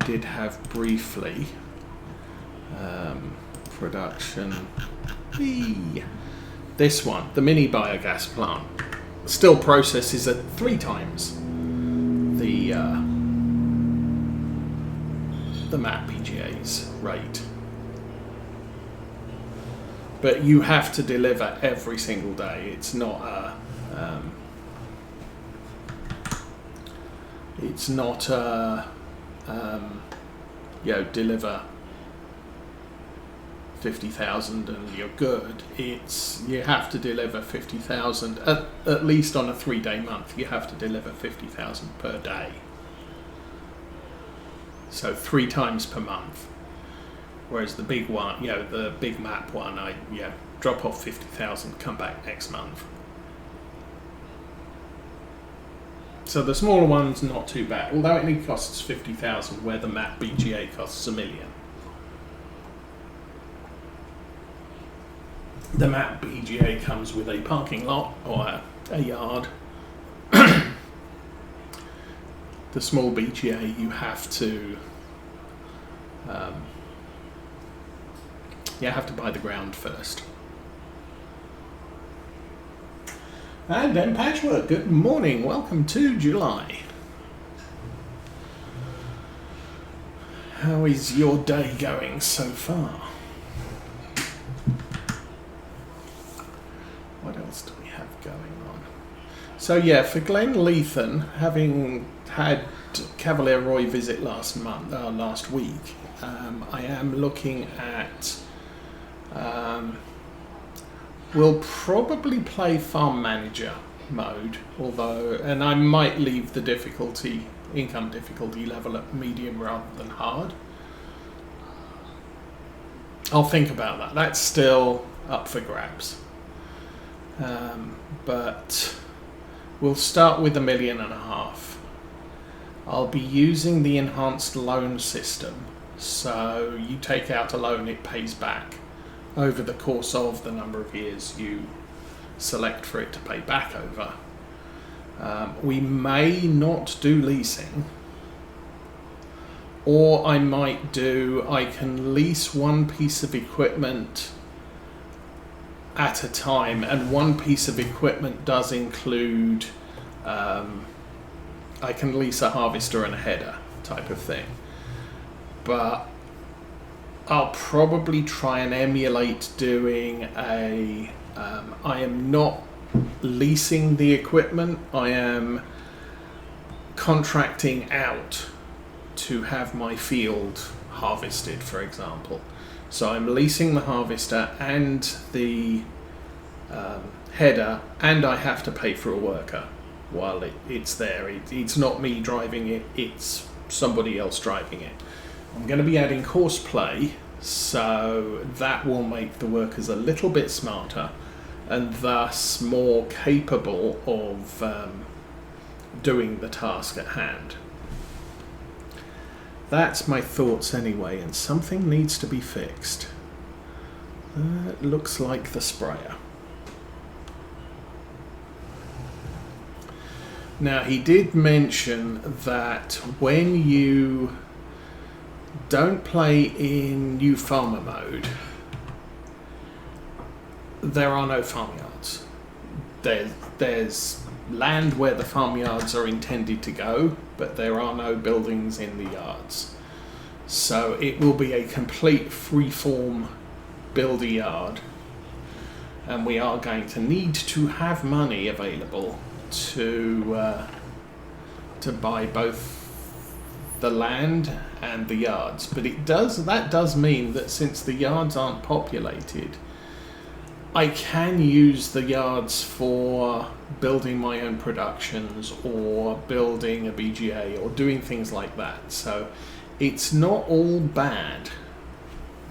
did have briefly. Production. This one, the mini biogas plant, still processes at 3 times the MAP BGA's rate. But you have to deliver every single day. It's not a deliver 50,000 and you're good. It's you have to deliver 50,000 at least on a 3-day month. You have to deliver 50,000 per day. So 3 times per month. Whereas the big one, the big map one, I drop off 50,000, come back next month. So the smaller one's not too bad, although it only costs 50,000, where the map BGA costs $1 million. The map BGA comes with a parking lot or a yard. The small BGA, you have to buy the ground first. And then Patchwork, good morning, welcome to July. How is your day going so far? What else do we have going on? So yeah, for Glen Lethen, having had Cavalier Roy visit last week, I am looking at we'll probably play Farm Manager mode, and I might leave the income difficulty level at medium rather than hard. I'll think about that. That's still up for grabs. But we'll start with $1.5 million. I'll be using the enhanced loan system. So you take out a loan, it pays back over the course of the number of years you select for it to pay back over. We may not do leasing, or I can lease one piece of equipment at a time, and one piece of equipment does include I can lease a harvester and a header type of thing, but I'll probably try and emulate doing I am not leasing the equipment, I am contracting out to have my field harvested, for example. So I'm leasing the harvester and the header, and I have to pay for a worker while it's there. It's not me driving it, it's somebody else driving it. I'm going to be adding horseplay, so that will make the workers a little bit smarter and thus more capable of doing the task at hand. That's my thoughts anyway, and something needs to be fixed. It looks like the sprayer. Now, he did mention that when you don't play in new farmer mode, there are no farmyards. There's land where the farmyards are intended to go, but there are no buildings in the yards. So it will be a complete free-form build a yard, and we are going to need to have money available to buy both the land and the yards. But that does mean that since the yards aren't populated, I can use the yards for building my own productions or building a BGA or doing things like that. So it's not all bad,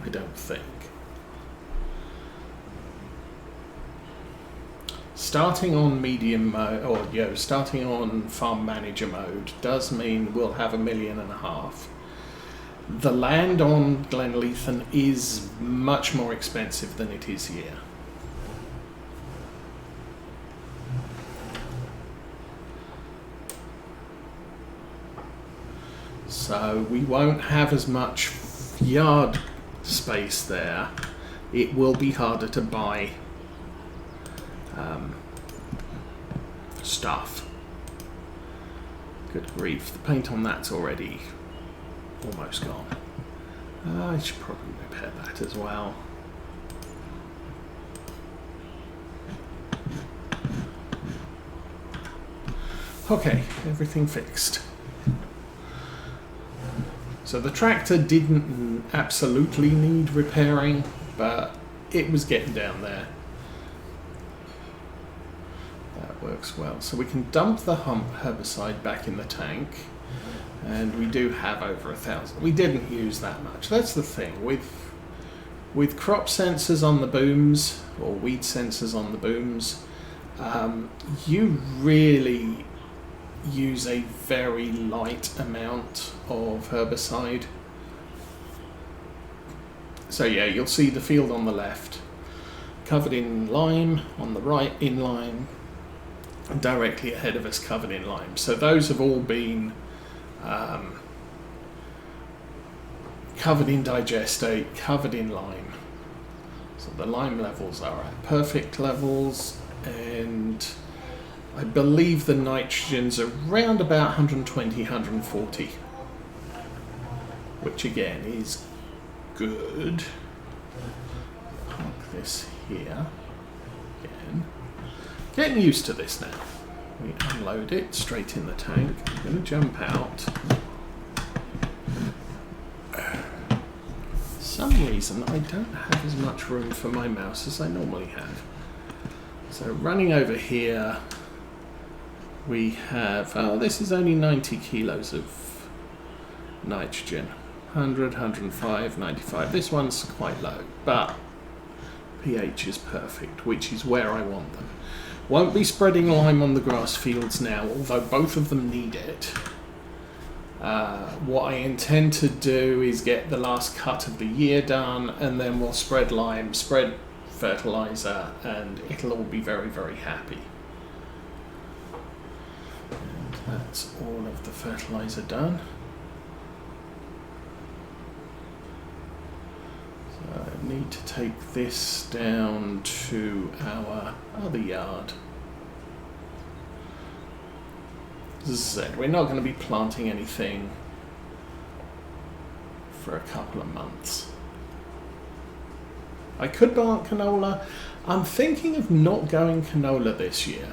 I don't think. Starting on medium mode, or starting on farm manager mode does mean we'll have $1.5 million. The land on Glen Lethen is much more expensive than it is here. So we won't have as much yard space there. It will be harder to buy stuff. Good grief, the paint on that's already almost gone. I should probably repair that as well. Okay, everything fixed. So the tractor didn't absolutely need repairing, but it was getting down there. That works well. So we can dump the herbicide back in the tank, and we do have over 1,000. We didn't use that much. That's the thing with crop sensors on the booms, or weed sensors on the booms. You really use a very light amount of herbicide. So yeah, you'll see the field on the left covered in lime, on the right in lime, and directly ahead of us covered in lime. So those have all been covered in digestate, covered in lime. So the lime levels are at perfect levels, and I believe the nitrogen's around about 120, 140, which again is good. Park this here again. Getting used to this now. We unload it straight in the tank. I'm going to jump out. For some reason I don't have as much room for my mouse as I normally have. So running over here, we have, oh, this is only 90 kilos of nitrogen. 100, 105, 95. This one's quite low, but pH is perfect, which is where I want them. Won't be spreading lime on the grass fields now, although both of them need it. What I intend to do is get the last cut of the year done, and then we'll spread lime, spread fertilizer, and it'll all be very, very happy. And that's all of the fertilizer done. So I need to take this down to our other yard. As I said, we're not going to be planting anything for a couple of months. I could plant canola. I'm thinking of not going canola this year,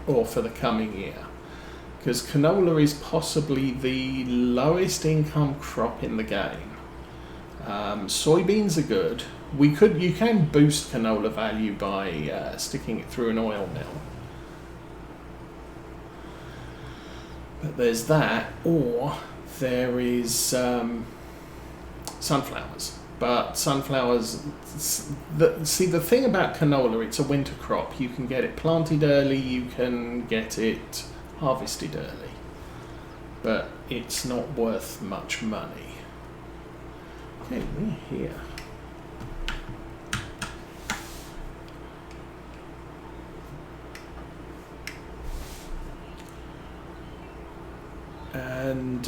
or for the coming year, because canola is possibly the lowest income crop in the game. Soybeans are good. You can boost canola value by sticking it through an oil mill. But there's that, or there is sunflowers. But sunflowers, the thing about canola, it's a winter crop. You can get it planted early, you can get it harvested early, but it's not worth much money. Okay, we're here. And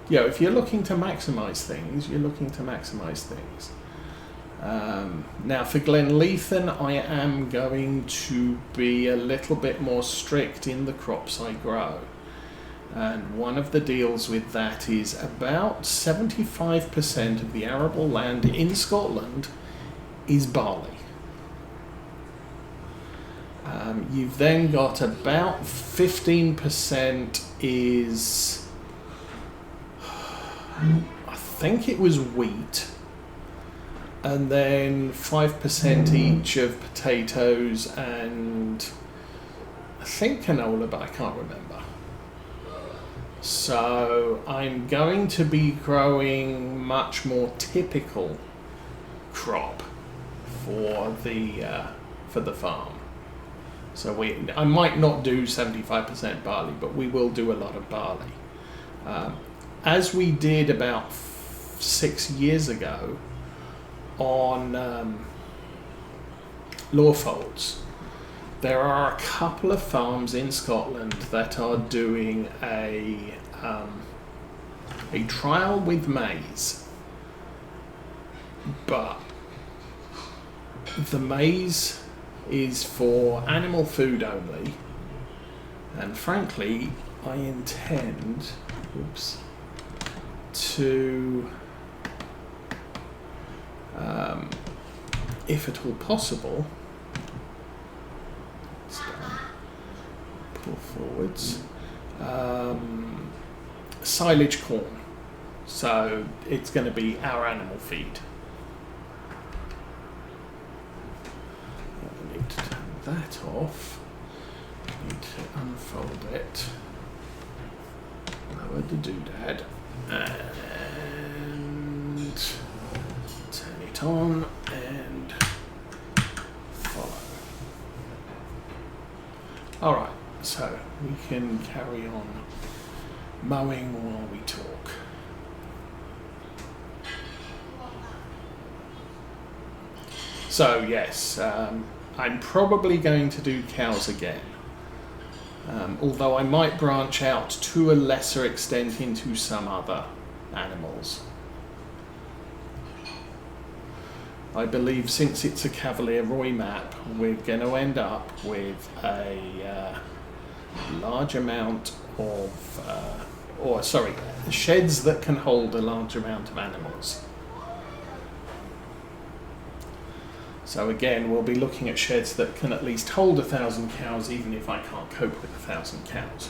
yeah, if you're looking to maximize things, you're looking to maximize things. Now for Glenleithan, I am going to be a little bit more strict in the crops I grow. And one of the deals with that is about 75% of the arable land in Scotland is barley. You've then got about 15% is, I think it was wheat, and then 5% each of potatoes and I think canola, but I can't remember. So I'm going to be growing much more typical crop for the farm. So I might not do 75% barley, but we will do a lot of barley. As we did about 6 years ago on Lawfolds, there are a couple of farms in Scotland that are doing a a trial with maize, but the maize is for animal food only, and frankly I intend to if at all possible, pull forwards, silage corn, so it's going to be our animal feed. I need to turn that off, I need to unfold it, lower the doodad, and turn it on and follow. Alright, so we can carry on mowing while we talk. So yes, I'm probably going to do cows again, although I might branch out to a lesser extent into some other animals. I believe since it's a Cavalier Roy map, we're going to end up with a large amount of, sheds that can hold a large amount of animals. So again, we'll be looking at sheds that can at least hold 1,000 cows, even if I can't cope with 1,000 cows.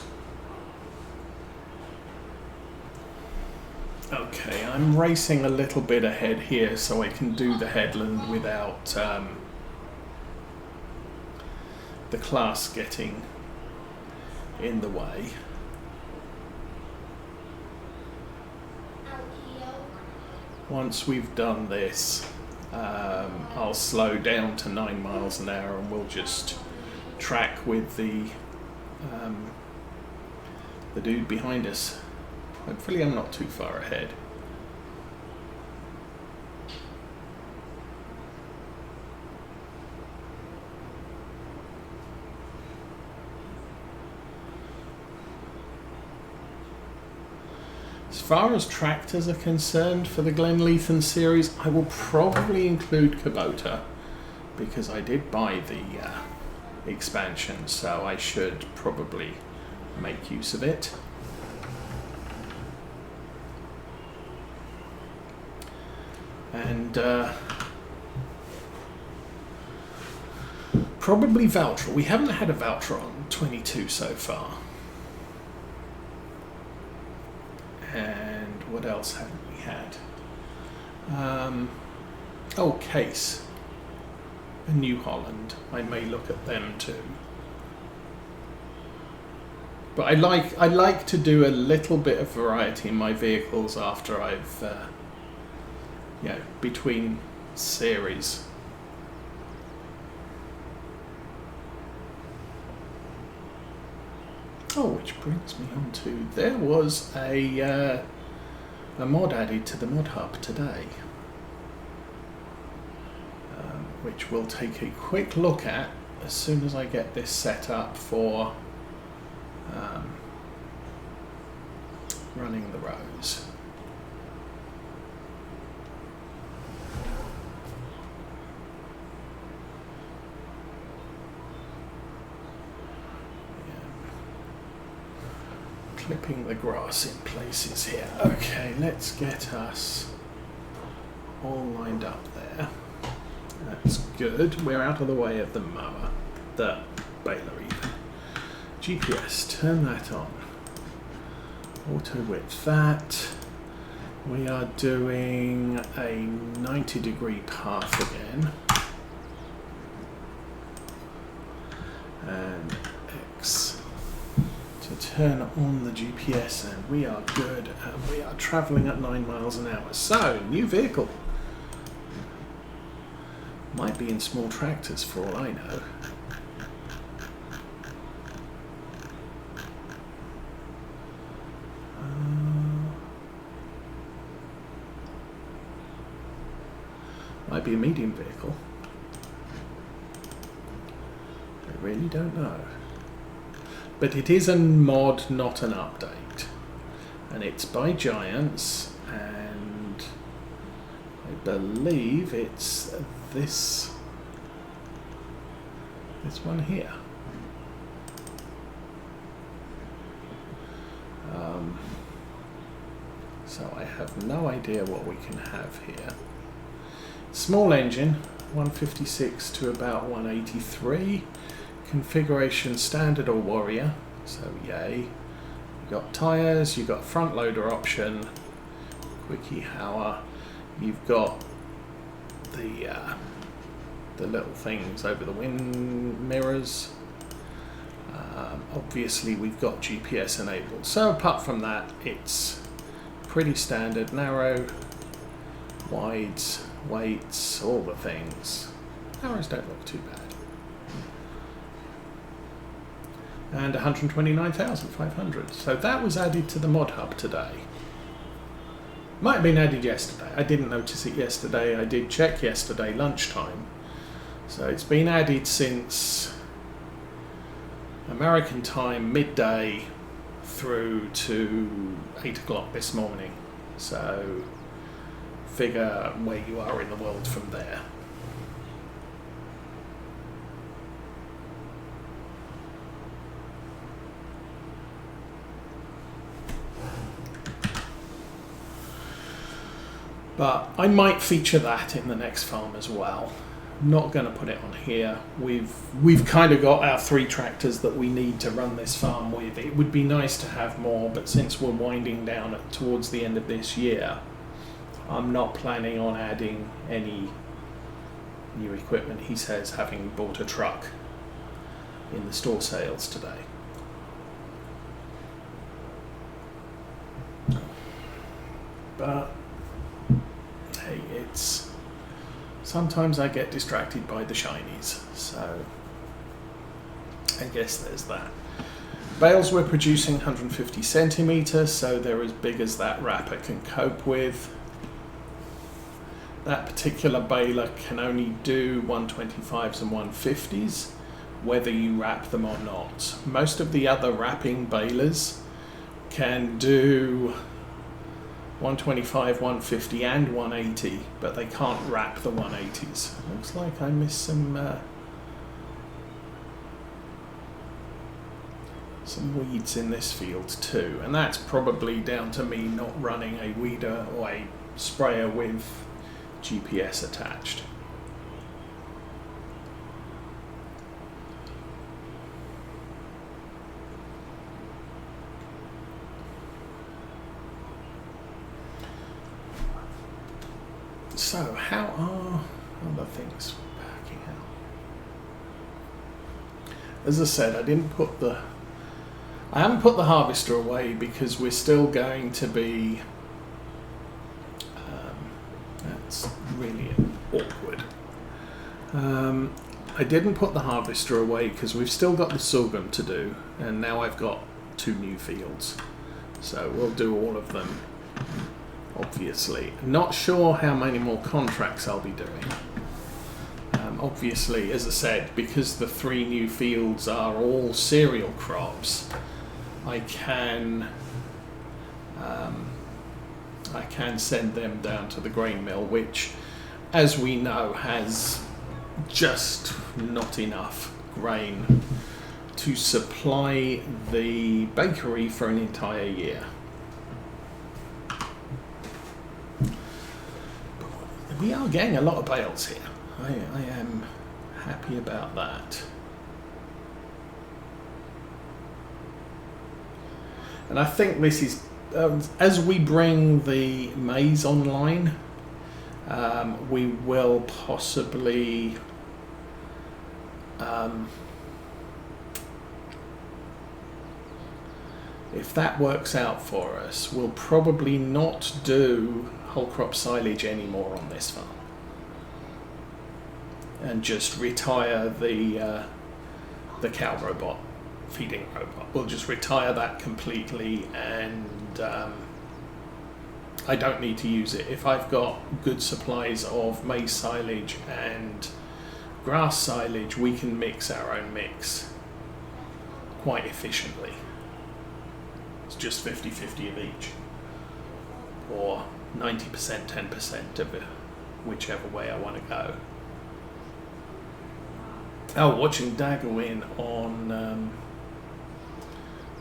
Okay, I'm racing a little bit ahead here so I can do the headland without the class getting in the way. Once we've done this, I'll slow down to 9 miles an hour and we'll just track with the dude behind us. Hopefully I'm not too far ahead. As far as tractors are concerned for the Glenleithan series, I will probably include Kubota because I did buy the expansion, so I should probably make use of it. And probably Valtra. We haven't had a Valtra on 22 so far. And what else haven't we had? Case. And New Holland. I may look at them too. But I like to do a little bit of variety in my vehicles after I've between series. Oh, which brings me on to, there was a mod added to the mod hub today, which we'll take a quick look at as soon as I get this set up for running the rows. Clipping the grass in places here. Okay, let's get us all lined up there. That's good. We're out of the way of the mower, the baler even. GPS, turn that on. Auto width that. We are doing a 90-degree path again. And X. To turn on the GPS, and we are good, and we are travelling at 9 miles an hour. So, new vehicle. Might be in small tractors for all I know. Might be a medium vehicle. I really don't know. But it is a mod, not an update. and it's by Giants, and I believe it's this one here. So I have no idea what we can have here. Small engine, 156 to about 183. Configuration standard or warrior, so yay. You've got tyres, you've got front loader option, quickie hour, you've got the little things over the wind mirrors. Obviously we've got GPS enabled, so apart from that it's pretty standard. Narrow, wides, weights, all the things. Narrows don't look too bad. And 129,500. So that was added to the mod hub today. Might have been added yesterday. I didn't notice it yesterday. I did check yesterday lunchtime. So it's been added since American time midday through to 8 o'clock this morning. So figure where you are in the world from there. But I might feature that in the next farm as well. I'm not going to put it on here. We've kind of got our 3 tractors that we need to run this farm with. It would be nice to have more, but since we're winding down towards the end of this year, I'm not planning on adding any new equipment. He says, having bought a truck in the store sales today. But hey, it's sometimes I get distracted by the shinies, so I guess there's that. Bales we're producing 150 centimetres, so they're as big as that wrapper can cope with. That particular baler can only do 125s and 150s, whether you wrap them or not. Most of the other wrapping balers can do 125, 150 and 180, but they can't wrap the 180s. Looks like I missed some weeds in this field too, and that's probably down to me not running a weeder or a sprayer with GPS attached. So how are other things packing out? As I said, I haven't put the harvester away because we're still going to be that's really awkward. I didn't put the harvester away because we've still got the sorghum to do, and now I've got 2 new fields, so we'll do all of them. Obviously, not sure how many more contracts I'll be doing. Obviously, as I said, because the 3 new fields are all cereal crops, I can send them down to the grain mill, which, as we know, has just not enough grain to supply the bakery for an entire year. We are getting a lot of bales here. I am happy about that. And I think this is, as we bring the maize online, we will possibly if that works out for us, we'll probably not do whole crop silage anymore on this farm and just retire the cow robot, feeding robot. We'll just retire that completely, and I don't need to use it. If I've got good supplies of maize silage and grass silage, we can mix our own mix quite efficiently. It's just 50-50 of each, or 90%, 10% of it, whichever way I want to go. Oh, watching Dagger win on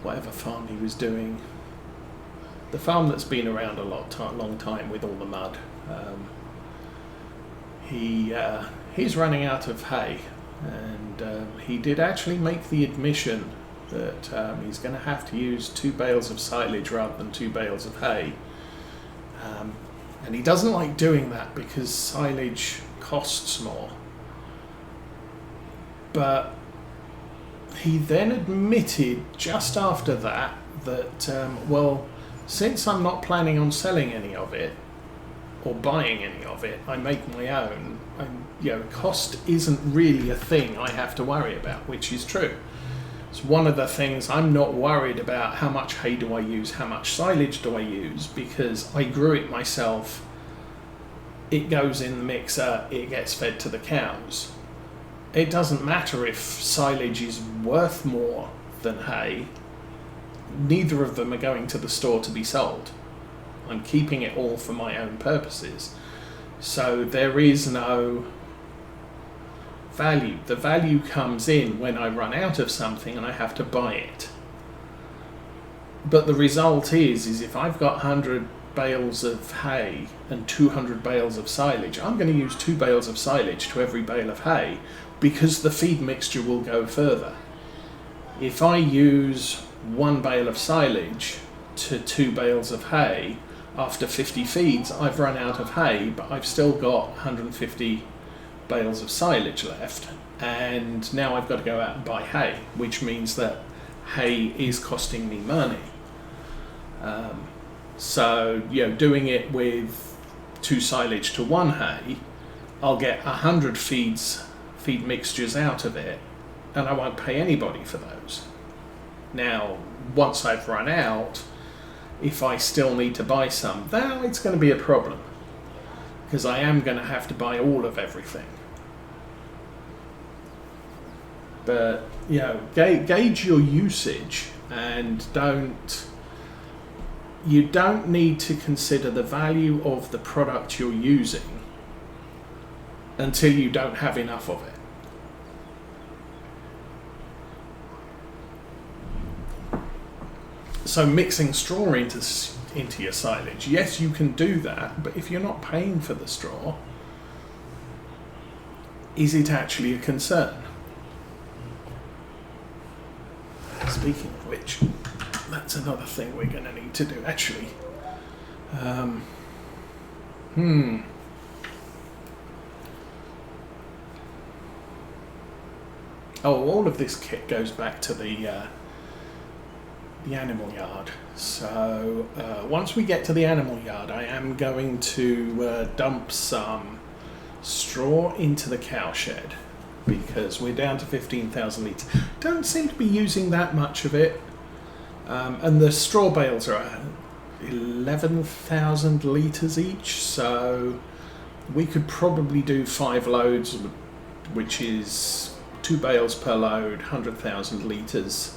whatever farm he was doing. The farm that's been around a long time with all the mud. He's running out of hay, and he did actually make the admission that he's going to have to use 2 bales of silage rather than 2 bales of hay. And he doesn't like doing that because silage costs more. But he then admitted just after that well, since I'm not planning on selling any of it or buying any of it, I make my own. Cost isn't really a thing I have to worry about, which is true. It's one of the things I'm not worried about. How much hay do I use? How much silage do I use? Because I grew it myself. It goes in the mixer. It gets fed to the cows. It doesn't matter if silage is worth more than hay. Neither of them are going to the store to be sold. I'm keeping it all for my own purposes. So there is no value. The value comes in when I run out of something and I have to buy it. But the result is if I've got 100 bales of hay and 200 bales of silage, I'm going to use 2 bales of silage to every bale of hay, because the feed mixture will go further. If I use 1 bale of silage to 2 bales of hay, after 50 feeds I've run out of hay, but I've still got 150 bales of silage left, and now I've got to go out and buy hay, which means that hay is costing me money. So doing it with 2 silage to 1 hay, I'll get 100 feed mixtures out of it, and I won't pay anybody for those. Now, once I've run out, if I still need to buy some, then it's going to be a problem, because I am going to have to buy all of everything. But gauge your usage, and you don't need to consider the value of the product you're using until you don't have enough of it. So mixing straw into your silage, yes, you can do that, but if you're not paying for the straw, is it actually a concern? Speaking of which, that's another thing we're going to need to do, actually. Oh, all of this kit goes back to the animal yard. So once we get to the animal yard, I am going to dump some straw into the cow shed, because we're down to 15,000 litres. Don't seem to be using that much of it. And the straw bales are 11,000 litres each, so we could probably do 5 loads, which is 2 bales per load, 100,000 litres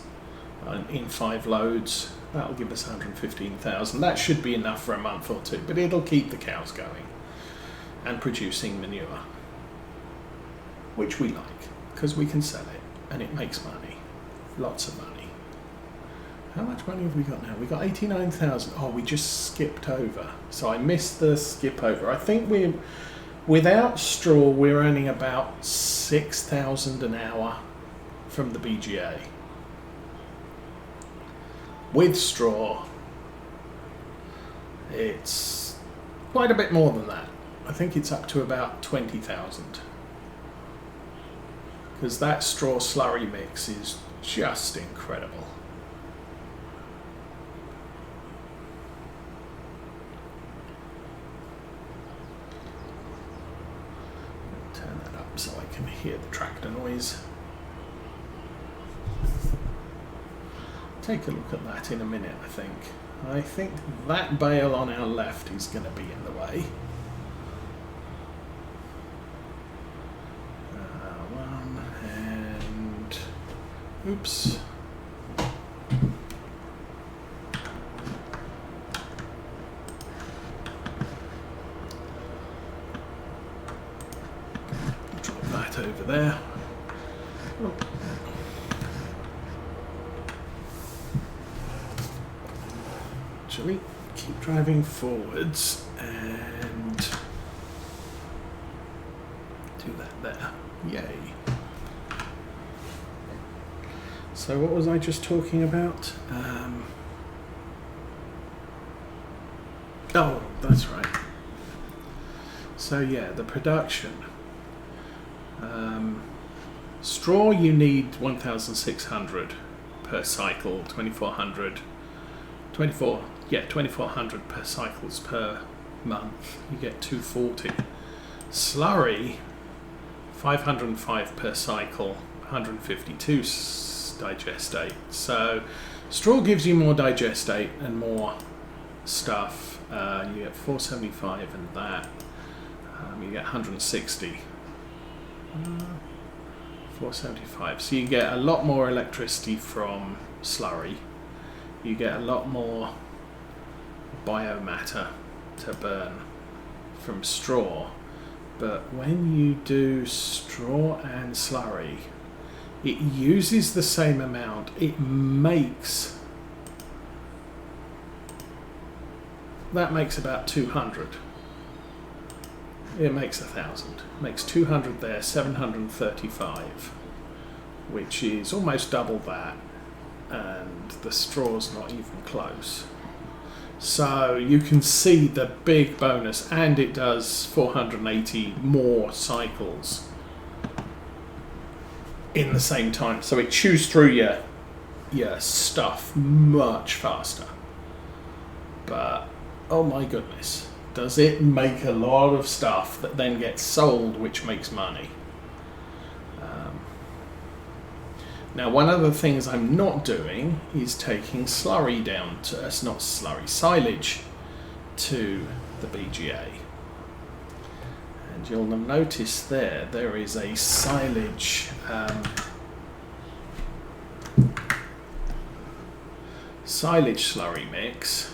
in 5 loads. That'll give us 115,000. That should be enough for a month or 2, but it'll keep the cows going and producing manure, which we like, because we can sell it and it makes money, lots of money. How much money have we got now? We got 89,000. Oh, we just skipped over. So I missed the skip over. I think without straw, we're earning about 6,000 an hour from the BGA. With straw, it's quite a bit more than that. I think it's up to about 20,000. Because that straw slurry mix is just incredible. Turn that up so I can hear the tractor noise. Take a look at that in a minute, I think. I think that bale on our left is going to be in the way. One and... oops. over there. Oh. Actually, keep driving forwards and do that there. Yay. So what was I just talking about? Oh, that's right. So yeah, the production. Straw you need 1,600 per cycle, 2,400 per cycles per month. You get 240. Slurry 505 per cycle, 152 digestate. So straw gives you more digestate and more stuff. You get 475 and that. You get 160. 475. So you get a lot more electricity from slurry. You get a lot more biomatter to burn from straw. But when you do straw and slurry, it uses the same amount. That makes about 200. It makes 1,000. Makes 200 there, 735, which is almost double that, and the straw's not even close. So you can see the big bonus, and it does 480 more cycles in the same time. So it chews through your stuff much faster. But oh my goodness, does it make a lot of stuff that then gets sold, which makes money. Now, one of the things I'm not doing is taking slurry down to, it's not slurry, silage to the BGA. And you'll notice there is a silage slurry mix,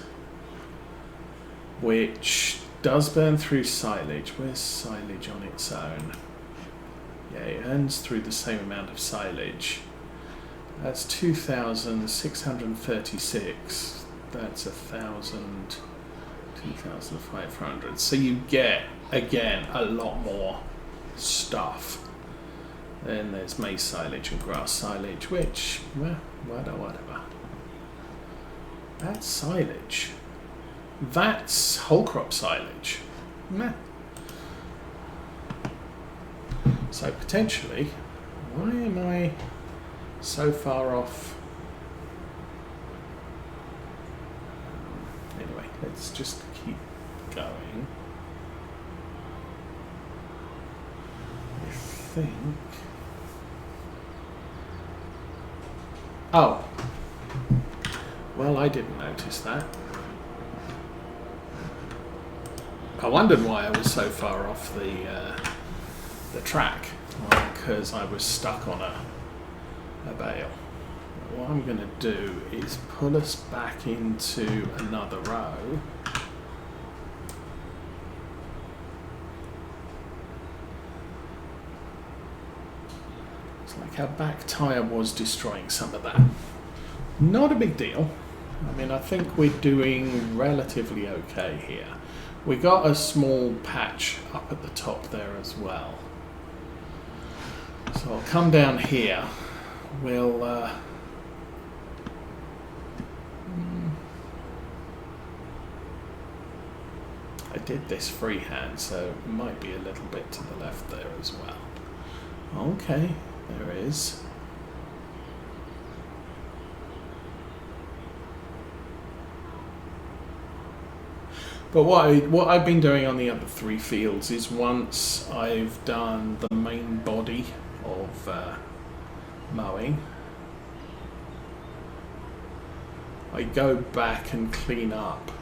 which does burn through silage. Where's silage on its own? Yeah, it earns through the same amount of silage. That's 2,636. That's 1,000, 2,500. So you get, again, a lot more stuff. Then there's maize silage and grass silage, which, well, whatever. That's silage. That's whole crop silage. Meh. So potentially, why am I so far off? Anyway, let's just keep going. I think. Oh. Well, I didn't notice that. I wondered why I was so far off the track, because I was stuck on a bale. What I'm going to do is pull us back into another row. It's like our back tyre was destroying some of that. Not a big deal. I mean, I think we're doing relatively okay here. We got a small patch up at the top there as well. So I'll come down here. We'll I did this freehand, so it might be a little bit to the left there as well. Okay, there is. But what I've been doing on the other three fields is, once I've done the main body of mowing, I go back and clean up